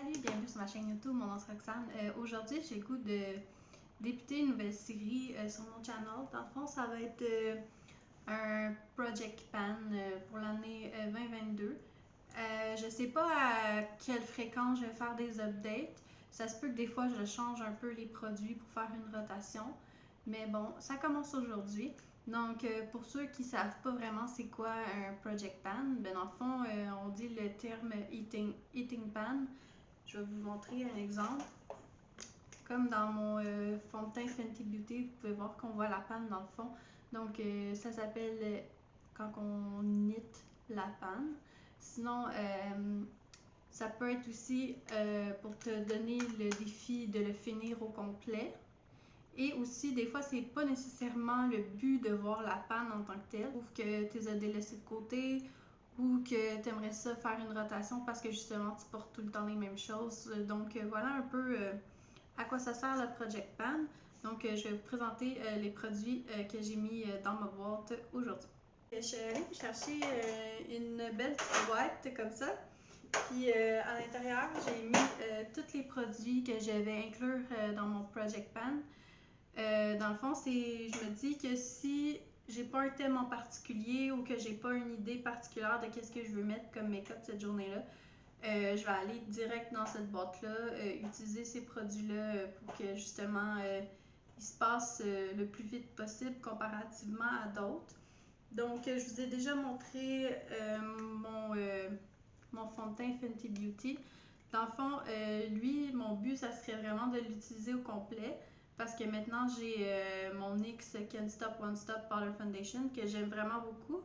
Salut, bienvenue sur ma chaîne YouTube, mon nom est Roxane. Aujourd'hui, j'ai le goût de débuter une nouvelle série sur mon channel. Dans le fond, ça va être un Project Pan pour l'année 2022. Je sais pas à quelle fréquence je vais faire des updates. Ça se peut que des fois, je change un peu les produits pour faire une rotation. Mais bon, ça commence aujourd'hui. Donc, pour ceux qui ne savent pas vraiment c'est quoi un Project Pan, ben dans le fond, on dit le terme Eating Pan. Je vais vous montrer un exemple. Comme dans mon fond de teint Fenty Beauty, vous pouvez voir qu'on voit la panne dans le fond. Donc, ça s'appelle quand on knit la panne. Sinon, ça peut être aussi pour te donner le défi de le finir au complet. Et aussi, des fois, c'est pas nécessairement le but de voir la panne en tant que telle. Ou que tu les as délaissés de côté, ou que tu aimerais ça faire une rotation parce que justement, tu portes tout le temps les mêmes choses. Donc, voilà un peu à quoi ça sert le Project Pan. Donc, je vais vous présenter les produits que j'ai mis dans ma boîte aujourd'hui. Je suis allée chercher une belle petite boîte comme ça. Puis à l'intérieur, j'ai mis tous les produits que je vais inclure dans mon Project Pan. Dans le fond, je me dis que si j'ai pas un thème en particulier ou que j'ai pas une idée particulière de qu'est-ce que je veux mettre comme make-up cette journée-là, je vais aller direct dans cette boîte-là, utiliser ces produits-là pour que justement il se passe le plus vite possible comparativement à d'autres. Donc, je vous ai déjà montré mon fond de teint Fenty Beauty. Dans le fond, lui, mon but, ça serait vraiment de l'utiliser au complet parce que maintenant, j'ai mon NYX Can't Stop One Stop Powder Foundation que j'aime vraiment beaucoup.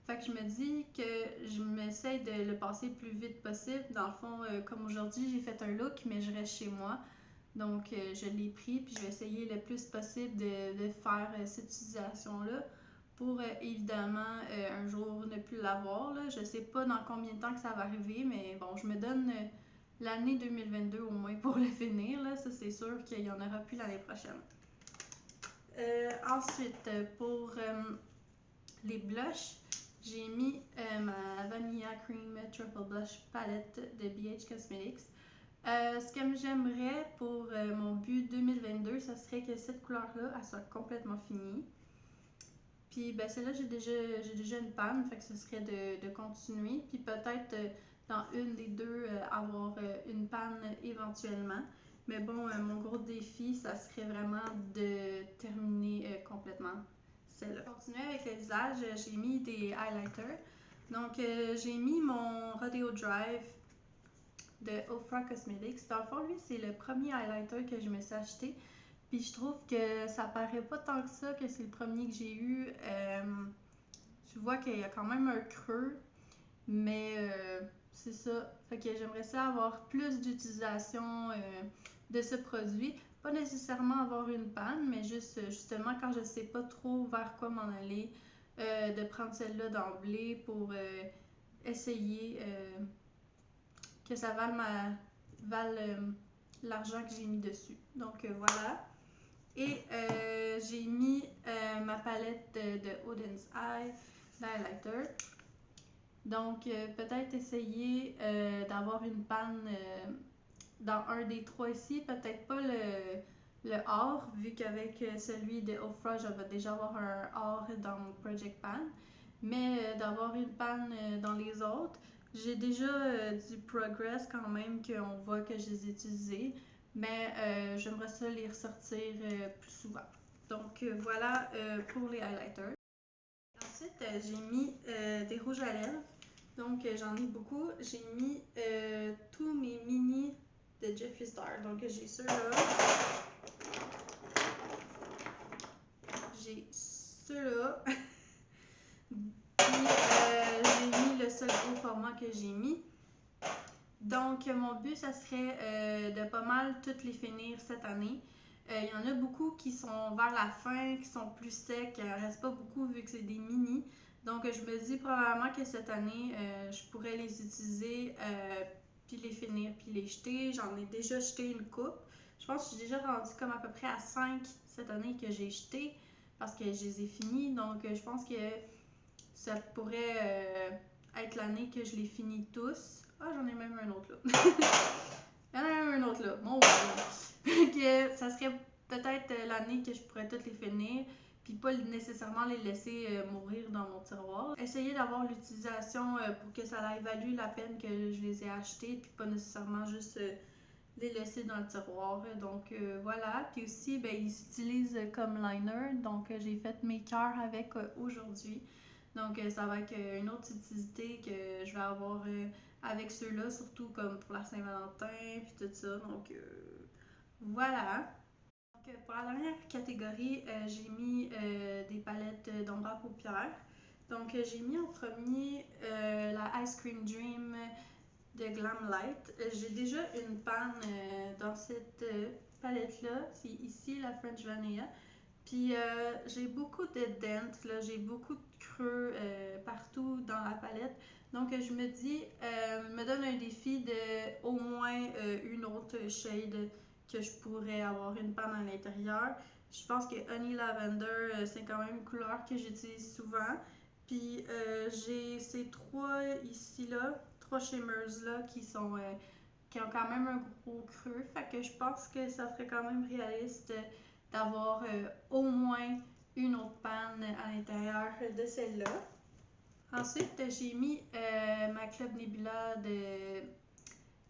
Fait que je me dis que je m'essaye de le passer le plus vite possible. Dans le fond, comme aujourd'hui, j'ai fait un look, mais je reste chez moi. Donc, je l'ai pris, puis je vais essayer le plus possible de faire cette utilisation-là pour évidemment un jour ne plus l'avoir. Je sais pas dans combien de temps que ça va arriver, mais bon, je me donne l'année 2022 au moins pour le finir. Là. Ça, c'est sûr qu'il y en aura plus l'année prochaine. Ensuite, pour les blushs, j'ai mis ma Vanilla Cream Truffle Blush palette de BH Cosmetics. Ce que j'aimerais pour mon but 2022, ça serait que cette couleur-là, elle soit complètement finie. Puis ben, celle-là, j'ai déjà une panne, fait que ce serait de continuer. Puis peut-être dans une des deux, avoir une panne éventuellement. Mais bon, mon gros défi, ça serait vraiment de terminer complètement celle-là. Pour continuer avec le visage, j'ai mis des highlighters. Donc, j'ai mis mon Rodeo Drive de Ofra Cosmetics. Dans le fond, lui, c'est le premier highlighter que je me suis acheté. Puis je trouve que ça paraît pas tant que ça que c'est le premier que j'ai eu. Tu vois qu'il y a quand même un creux, mais c'est ça. Fait que j'aimerais ça avoir plus d'utilisation de ce produit. Pas nécessairement avoir une panne, mais juste justement quand je sais pas trop vers quoi m'en aller, de prendre celle-là d'emblée pour essayer que ça vale l'argent que j'ai mis dessus. Donc voilà. Et j'ai mis ma palette de Oden's Eye d'highlighter. Donc peut-être essayer d'avoir une panne dans un des trois ici. Peut-être pas le or, vu qu'avec celui de Ofra, je vais déjà avoir un or dans mon Project Pan. Mais d'avoir une panne dans les autres. J'ai déjà du progress quand même qu'on voit que je les ai utilisés, mais j'aimerais ça les ressortir plus souvent. Donc voilà pour les highlighters. Ensuite, j'ai mis des rouges à lèvres. Donc j'en ai beaucoup. J'ai mis tous mes mini de Jeffree Star. Donc j'ai ceux-là. J'ai ceux-là. Puis j'ai mis le seul gros format que j'ai mis. Donc mon but, ça serait de pas mal toutes les finir cette année. Il y en a beaucoup qui sont vers la fin, qui sont plus secs. Il ne reste pas beaucoup vu que c'est des mini. Donc je me dis probablement que cette année, je pourrais les utiliser, puis les finir, puis les jeter. J'en ai déjà jeté une coupe. Je pense que j'ai déjà rendu comme à peu près à 5 cette année que j'ai jeté parce que je les ai finis. Donc je pense que ça pourrait être l'année que je les finis tous. Ah, j'en ai même un autre là. autre là, mon Dieu. Que ça serait peut-être l'année que je pourrais toutes les finir, puis pas nécessairement les laisser mourir dans mon tiroir. Essayer d'avoir l'utilisation pour que ça valu la peine que je les ai achetés, puis pas nécessairement juste les laisser dans le tiroir. Donc voilà. Puis aussi, ben, ils s'utilisent comme liner. Donc j'ai fait mes cœurs avec aujourd'hui. Donc ça va être une autre utilité que je vais avoir avec ceux-là, surtout comme pour la Saint-Valentin puis tout ça. Donc voilà. Donc, pour la dernière catégorie, j'ai mis des palettes d'ombre à paupières. Donc j'ai mis en premier la Ice Cream Dream de Glamlight. J'ai déjà une panne dans cette palette-là. C'est ici la French Vanilla. Puis j'ai beaucoup de dents, là, j'ai beaucoup de creux partout dans la palette. Donc je me dis, me donne un défi de au moins une autre shade que je pourrais avoir une panne à l'intérieur. Je pense que Honey Lavender, c'est quand même une couleur que j'utilise souvent. Puis j'ai ces trois ici-là, trois shimmers là qui ont quand même un gros creux. Fait que je pense que ça serait quand même réaliste d'avoir au moins une autre panne à l'intérieur de celle-là. Ensuite, j'ai mis ma Club Nebula de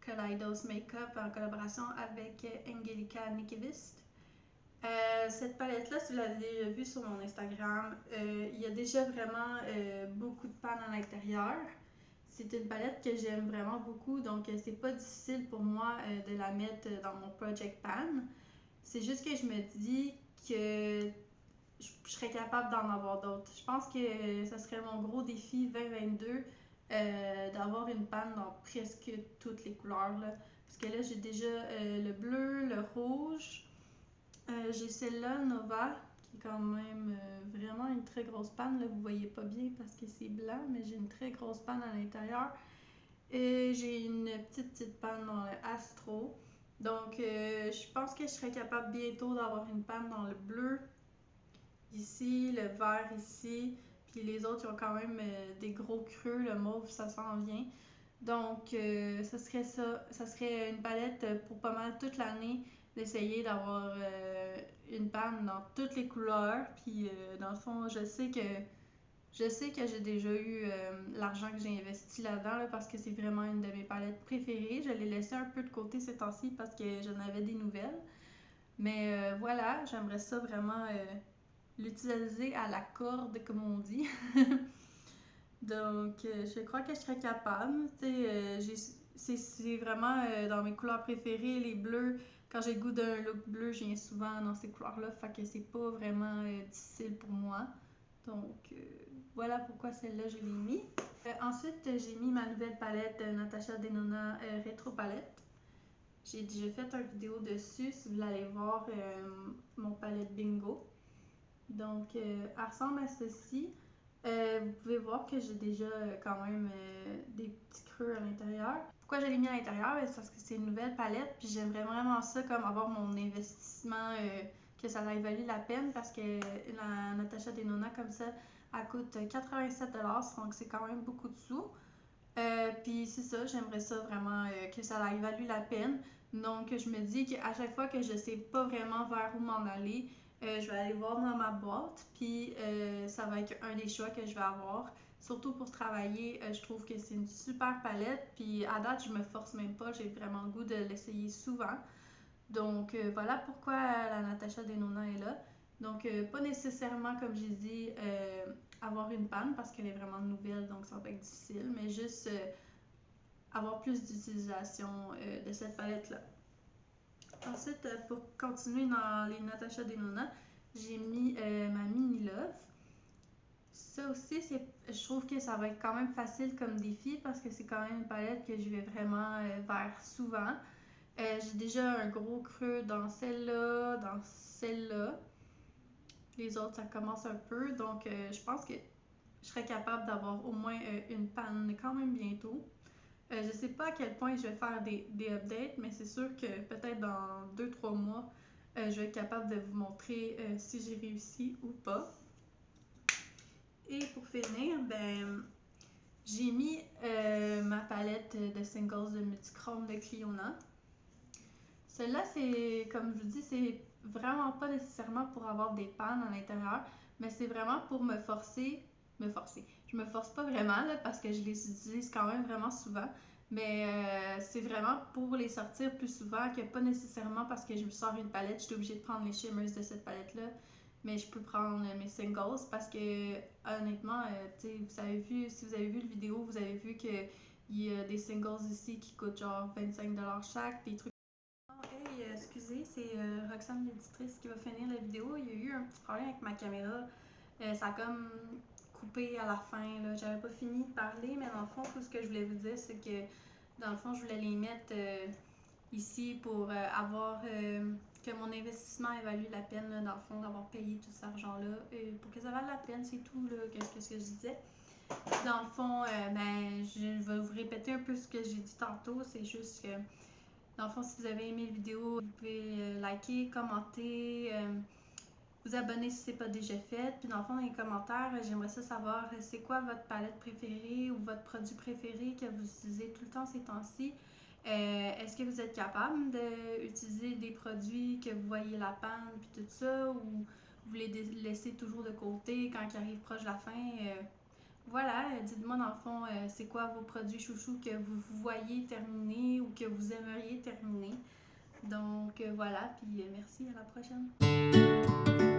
Kaleidos Makeup en collaboration avec Angelica Nikivist. Cette palette-là, si vous l'avez vue sur mon Instagram, il y a déjà vraiment beaucoup de pannes à l'intérieur. C'est une palette que j'aime vraiment beaucoup, donc c'est pas difficile pour moi de la mettre dans mon Project Pan. C'est juste que je me dis que je serais capable d'en avoir d'autres. Je pense que ça serait mon gros défi 2022 d'avoir une panne dans presque toutes les couleurs. Là. Parce que là, j'ai déjà le bleu, le rouge. J'ai celle-là, Nova, qui est quand même vraiment une très grosse panne. Là, vous voyez pas bien parce que c'est blanc, mais j'ai une très grosse panne à l'intérieur. Et j'ai une petite panne dans le Astro. Donc, je pense que je serais capable bientôt d'avoir une panne dans le bleu, ici, le vert ici, puis les autres, ils ont quand même des gros creux, le mauve, ça s'en vient. Donc, ça serait ça. Ça serait une palette pour pas mal toute l'année d'essayer d'avoir une panne dans toutes les couleurs. Puis, dans le fond, je sais que j'ai déjà eu l'argent que j'ai investi là-dedans là, parce que c'est vraiment une de mes palettes préférées. Je l'ai laissé un peu de côté ces temps-ci parce que j'en avais des nouvelles. Mais voilà, j'aimerais ça vraiment l'utiliser à la corde, comme on dit. Donc, je crois que je serais capable. C'est vraiment dans mes couleurs préférées, les bleus. Quand j'ai le goût d'un look bleu, je viens souvent dans ces couleurs-là. Fait que c'est pas vraiment difficile pour moi. Donc, voilà pourquoi celle-là, je l'ai mis. Ensuite, j'ai mis ma nouvelle palette Natasha Denona Retro Palette. J'ai déjà fait une vidéo dessus, si vous voulez aller voir mon palette bingo. Donc, elle ressemble à ceci. Vous pouvez voir que j'ai déjà quand même des petits creux à l'intérieur. Pourquoi je l'ai mis à l'intérieur? C'est parce que c'est une nouvelle palette, puis j'aimerais vraiment ça comme avoir mon investissement, que ça ait valu la peine, parce que la Natasha Denona comme ça, elle coûte 87$, donc c'est quand même beaucoup de sous. Puis c'est ça, j'aimerais ça vraiment que ça ait valu la peine. Donc je me dis qu'à chaque fois que je sais pas vraiment vers où m'en aller, je vais aller voir dans ma boîte, puis ça va être un des choix que je vais avoir. Surtout pour travailler, je trouve que c'est une super palette, puis à date, je me force même pas, j'ai vraiment le goût de l'essayer souvent. Donc voilà pourquoi la Natasha Denona est là. Donc pas nécessairement, comme j'ai dit, avoir une panne parce qu'elle est vraiment nouvelle, donc ça va être difficile, mais juste avoir plus d'utilisation de cette palette-là. Ensuite, pour continuer dans les Natasha Denona, j'ai mis ma Mini Love. Ça aussi, je trouve que ça va être quand même facile comme défi parce que c'est quand même une palette que je vais vraiment vers souvent. J'ai déjà un gros creux dans celle-là, dans celle-là. Les autres, ça commence un peu. Donc, je pense que je serais capable d'avoir au moins une panne quand même bientôt. Je sais pas à quel point je vais faire des updates, mais c'est sûr que peut-être dans 2-3 mois, je vais être capable de vous montrer si j'ai réussi ou pas. Et pour finir, ben, j'ai mis ma palette de singles de multichrome de Cliona. Celui-là, c'est, comme je vous dis, c'est vraiment pas nécessairement pour avoir des pannes à l'intérieur, mais c'est vraiment pour me forcer. Je me force pas vraiment, là, parce que je les utilise quand même vraiment souvent, mais c'est vraiment pour les sortir plus souvent que pas nécessairement parce que je me sors une palette, je suis obligée de prendre les shimmers de cette palette-là, mais je peux prendre mes singles parce que, honnêtement, tu sais, si vous avez vu le vidéo, vous avez vu que il y a des singles ici qui coûtent genre 25$ chaque, des trucs. Oh, hey, excusez, c'est Roxane l'éditrice qui va finir la vidéo. Il y a eu un petit problème avec ma caméra. Ça a comme coupé à la fin, là. J'avais pas fini de parler, mais dans le fond, tout ce que je voulais vous dire, c'est que dans le fond, je voulais les mettre ici pour avoir que mon investissement ait valu la peine, là, dans le fond, d'avoir payé tout cet argent-là. Pour que ça vaille la peine, c'est tout, là, qu'est-ce que je disais. Dans le fond, ben, je vais vous répéter un peu ce que j'ai dit tantôt. C'est juste que dans le fond, si vous avez aimé la vidéo, vous pouvez liker, commenter, vous abonner si ce n'est pas déjà fait. Puis dans le fond, dans les commentaires, j'aimerais ça savoir c'est quoi votre palette préférée ou votre produit préféré que vous utilisez tout le temps ces temps-ci. Est-ce que vous êtes capable d'utiliser des produits que vous voyez la panne puis tout ça, ou vous les laissez toujours de côté quand ils arrivent proche de la fin? Voilà, dites-moi dans le fond, c'est quoi vos produits chouchous que vous voyez terminer ou que vous aimeriez terminer. Donc voilà, puis merci, à la prochaine.